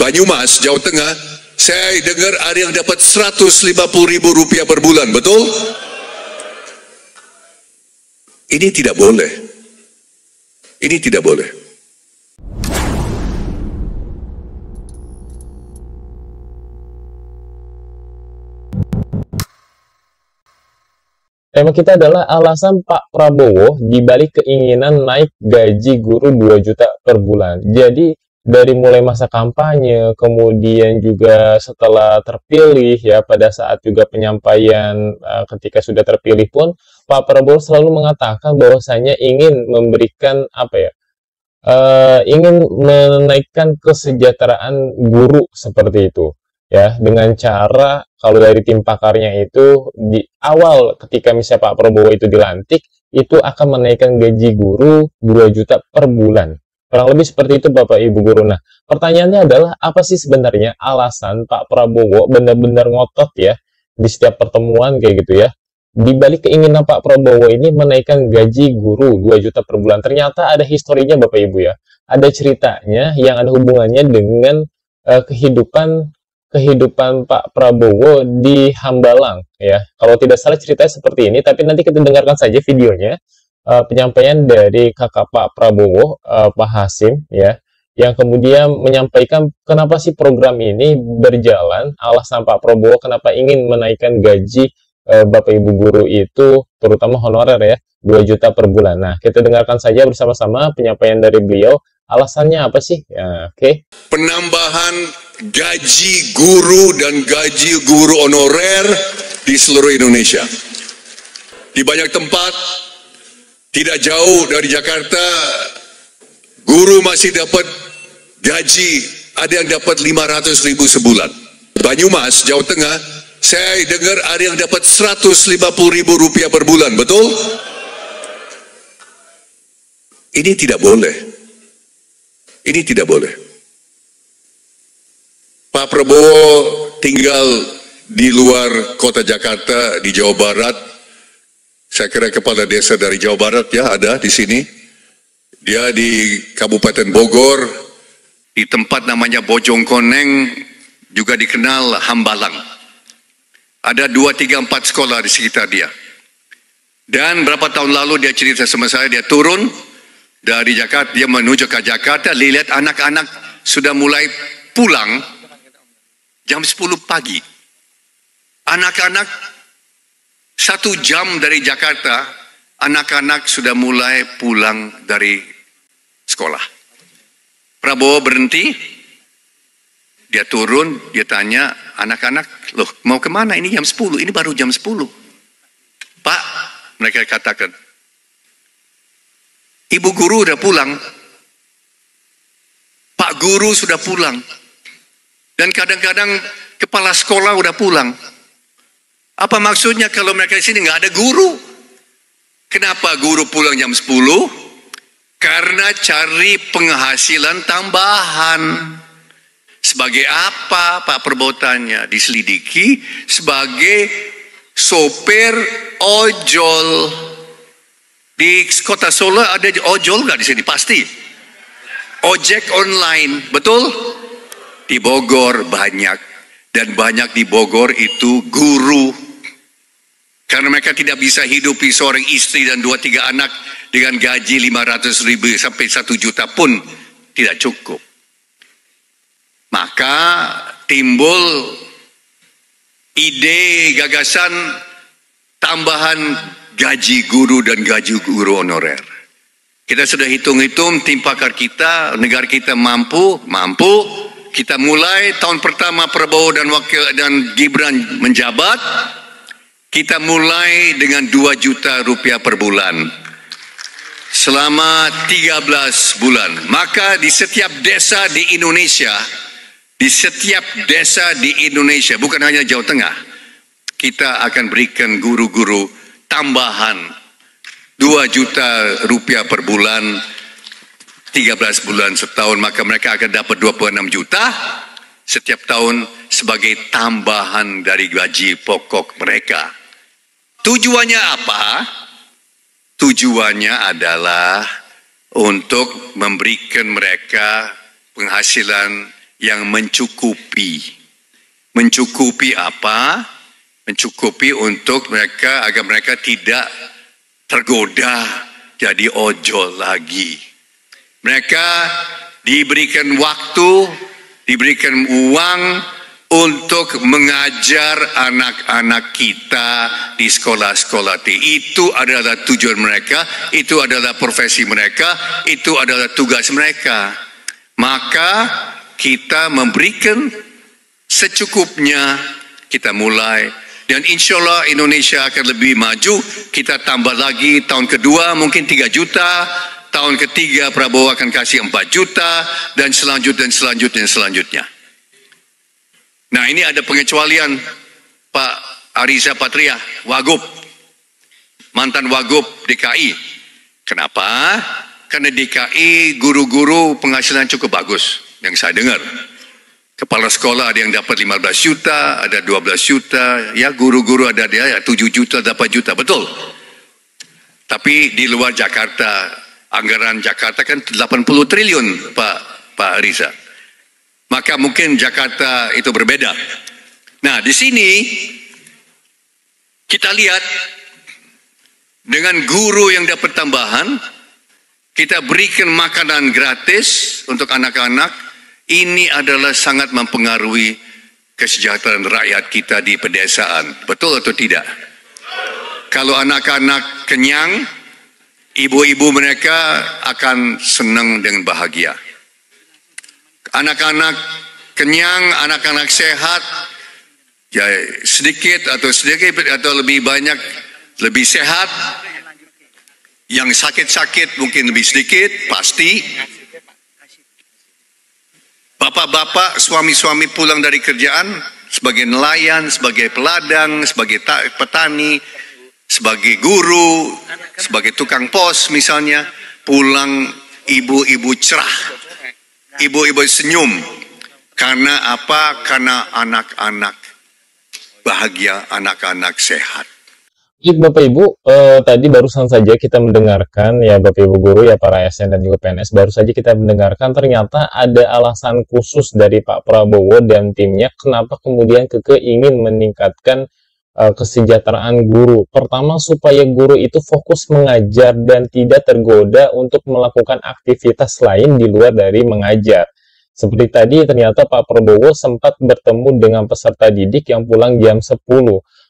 Banyumas, Jawa Tengah, saya dengar ada yang dapat Rp150.000 per bulan, betul? Ini tidak boleh. Ini tidak boleh. Tema kita adalah alasan Pak Prabowo dibalik keinginan naik gaji guru 2 juta per bulan. Jadi dari mulai masa kampanye, kemudian juga setelah terpilih ya, pada saat juga penyampaian ketika sudah terpilih pun, Pak Prabowo selalu mengatakan bahwasanya ingin memberikan ingin menaikkan kesejahteraan guru seperti itu. Ya, dengan cara kalau dari tim pakarnya itu di awal ketika misalnya Pak Prabowo itu dilantik, itu akan menaikkan gaji guru 2 juta per bulan. Kurang lebih seperti itu Bapak Ibu guru. Nah, pertanyaannya adalah apa sih sebenarnya alasan Pak Prabowo benar-benar ngotot ya di setiap pertemuan kayak gitu ya. Di balik keinginan Pak Prabowo ini menaikkan gaji guru 2 juta per bulan. Ternyata ada historinya Bapak Ibu ya. Ada ceritanya yang ada hubungannya dengan kehidupan Pak Prabowo di Hambalang ya. Kalau tidak salah ceritanya seperti ini, tapi nanti kita dengarkan saja videonya, penyampaian dari kakak Pak Prabowo, Pak Hasim ya, yang kemudian menyampaikan kenapa sih program ini berjalan, alasan Pak Prabowo kenapa ingin menaikkan gaji Bapak Ibu guru itu terutama honorer ya, 2 juta per bulan. Nah, kita dengarkan saja bersama-sama penyampaian dari beliau. Alasannya apa sih? Ya, oke. Penambahan gaji guru dan gaji guru honorer di seluruh Indonesia. Di banyak tempat, tidak jauh dari Jakarta, guru masih dapat gaji, ada yang dapat 500.000 sebulan. Banyumas, Jawa Tengah, saya dengar ada yang dapat Rp150.000 per bulan, betul? Ini tidak boleh. Ini tidak boleh. Pak Prabowo tinggal di luar kota Jakarta, di Jawa Barat. Saya kira kepala desa dari Jawa Barat ya ada di sini. Dia di Kabupaten Bogor, di tempat namanya Bojongkoneng, juga dikenal Hambalang. Ada 2, 3, 4 sekolah di sekitar dia. Dan berapa tahun lalu dia cerita sama saya, dia turun dari Jakarta, dia menuju ke Jakarta, lihat anak-anak sudah mulai pulang jam 10 pagi. Anak-anak 1 jam dari Jakarta, anak-anak sudah mulai pulang dari sekolah. Prabowo berhenti, dia turun, dia tanya anak-anak, loh mau kemana ini jam 10, ini baru jam 10. Pak, mereka katakan, Ibu guru udah pulang, Pak guru sudah pulang, dan kadang-kadang kepala sekolah udah pulang. Apa maksudnya kalau mereka di sini nggak ada guru? Kenapa guru pulang jam 10? Karena cari penghasilan tambahan. Sebagai apa Pak perbuatannya? Diselidiki sebagai sopir ojol. Di kota Solo ada ojol nggak di sini? Pasti. Ojek online, betul? Di Bogor banyak. Dan banyak di Bogor itu guru. Karena mereka tidak bisa hidupi seorang istri dan 2-3 anak dengan gaji 500.000 sampai 1 juta pun tidak cukup. Maka timbul ide gagasan tambahan gaji guru dan gaji guru honorer. Kita sudah hitung-hitung tim pakar kita, negara kita mampu. Kita mulai tahun pertama Prabowo dan Gibran menjabat, kita mulai dengan 2 juta rupiah per bulan. Selama 13 bulan. Maka di setiap desa di Indonesia, bukan hanya Jawa Tengah, kita akan berikan guru-guru tambahan 2 juta rupiah per bulan, 13 bulan setahun, maka mereka akan dapat 26 juta setiap tahun sebagai tambahan dari gaji pokok mereka. Tujuannya apa? Tujuannya adalah untuk memberikan mereka penghasilan yang mencukupi. Mencukupi apa? Mencukupi untuk mereka agar mereka tidak tergoda jadi ojol lagi. Mereka diberikan waktu, diberikan uang untuk mengajar anak-anak kita di sekolah-sekolah. Itu adalah tujuan mereka, itu adalah profesi mereka, itu adalah tugas mereka. Maka kita memberikan secukupnya, kita mulai. Dan insya Allah Indonesia akan lebih maju. Kita tambah lagi tahun kedua mungkin 3 juta. Tahun ketiga Prabowo akan kasih 4 juta. Dan selanjutnya. Nah ini ada pengecualian Pak Ariza Patria, Wagub. Mantan Wagub DKI. Kenapa? Karena DKI guru-guru penghasilan cukup bagus. Yang saya dengar. Kepala sekolah ada yang dapat 15 juta, ada 12 juta, ya guru-guru ada dia 7 juta, 8 juta, betul. Tapi di luar Jakarta, anggaran Jakarta kan 80 triliun Pak Riza. Maka mungkin Jakarta itu berbeda. Nah di sini kita lihat dengan guru yang dapat tambahan, kita berikan makanan gratis untuk anak-anak. Ini adalah sangat mempengaruhi kesejahteraan rakyat kita di pedesaan. Betul atau tidak? Kalau anak-anak kenyang, ibu-ibu mereka akan senang dengan bahagia. Anak-anak kenyang, anak-anak sehat, ya sedikit atau lebih banyak, lebih sehat. Yang sakit-sakit mungkin lebih sedikit, pasti. Bapak-bapak, suami-suami pulang dari kerjaan sebagai nelayan, sebagai peladang, sebagai petani, sebagai guru, sebagai tukang pos misalnya, pulang ibu-ibu cerah, ibu-ibu senyum. Karena apa? Karena anak-anak bahagia, anak-anak sehat. Bapak Ibu, tadi barusan saja kita mendengarkan ya Bapak Ibu guru ya para ASN dan juga PNS, baru saja kita mendengarkan ternyata ada alasan khusus dari Pak Prabowo dan timnya kenapa kemudian ingin meningkatkan kesejahteraan guru. Pertama, supaya guru itu fokus mengajar dan tidak tergoda untuk melakukan aktivitas lain di luar dari mengajar. Seperti tadi ternyata Pak Prabowo sempat bertemu dengan peserta didik yang pulang jam 10.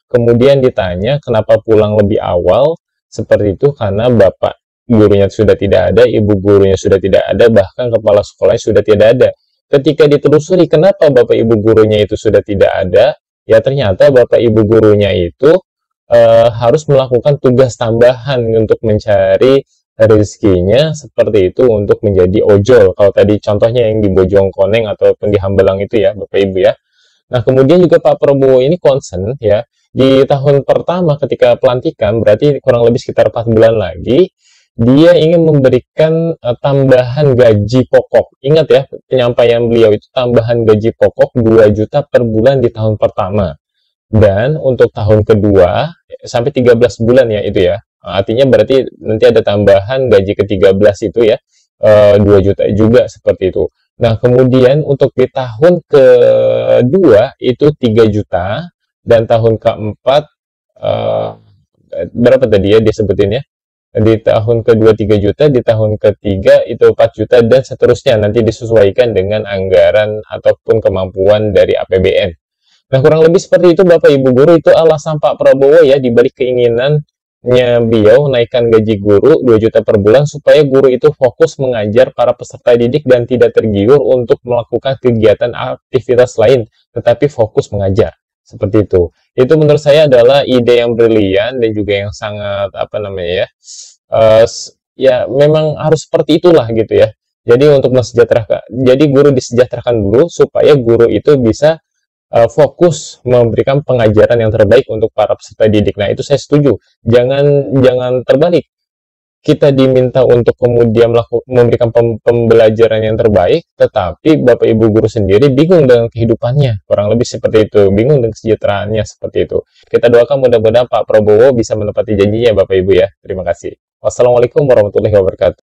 Kemudian ditanya kenapa pulang lebih awal, seperti itu karena bapak gurunya sudah tidak ada, ibu gurunya sudah tidak ada, bahkan kepala sekolahnya sudah tidak ada. Ketika ditelusuri kenapa bapak ibu gurunya itu sudah tidak ada, ya ternyata bapak ibu gurunya itu harus melakukan tugas tambahan untuk mencari rezekinya, seperti itu untuk menjadi ojol. Kalau tadi contohnya yang di Bojongkoneng ataupun di Hambalang itu ya bapak ibu ya. Nah kemudian juga Pak Prabowo ini concern ya, di tahun pertama ketika pelantikan, berarti kurang lebih sekitar 4 bulan lagi, dia ingin memberikan tambahan gaji pokok. Ingat ya, penyampaian beliau itu tambahan gaji pokok 2 juta per bulan di tahun pertama. Dan untuk tahun kedua, sampai 13 bulan ya itu ya. Artinya berarti nanti ada tambahan gaji ke-13 itu ya, 2 juta juga seperti itu. Nah, kemudian untuk di tahun kedua itu 3 juta, dan tahun keempat, berapa tadi ya disebutin ya? Di tahun kedua 3 juta, di tahun ketiga itu 4 juta, dan seterusnya nanti disesuaikan dengan anggaran ataupun kemampuan dari APBN. Nah, kurang lebih seperti itu Bapak Ibu Guru, itu alasan Pak Prabowo ya, dibalik keinginannya beliau naikkan gaji guru 2 juta per bulan supaya guru itu fokus mengajar para peserta didik dan tidak tergiur untuk melakukan kegiatan aktivitas lain, tetapi fokus mengajar. Seperti itu. Itu menurut saya adalah ide yang brilian dan juga yang sangat ya memang harus seperti itulah gitu ya. Jadi untuk mensejahterakan, jadi guru disejahterakan dulu supaya guru itu bisa fokus memberikan pengajaran yang terbaik untuk para peserta didik. Nah, itu saya setuju. Jangan terbalik. Kita diminta untuk kemudian memberikan pembelajaran yang terbaik, tetapi Bapak Ibu guru sendiri bingung dengan kehidupannya. Kurang lebih seperti itu. Bingung dengan kesejahteraannya seperti itu. Kita doakan mudah-mudahan Pak Prabowo bisa menepati janjinya Bapak Ibu ya. Terima kasih. Wassalamualaikum warahmatullahi wabarakatuh.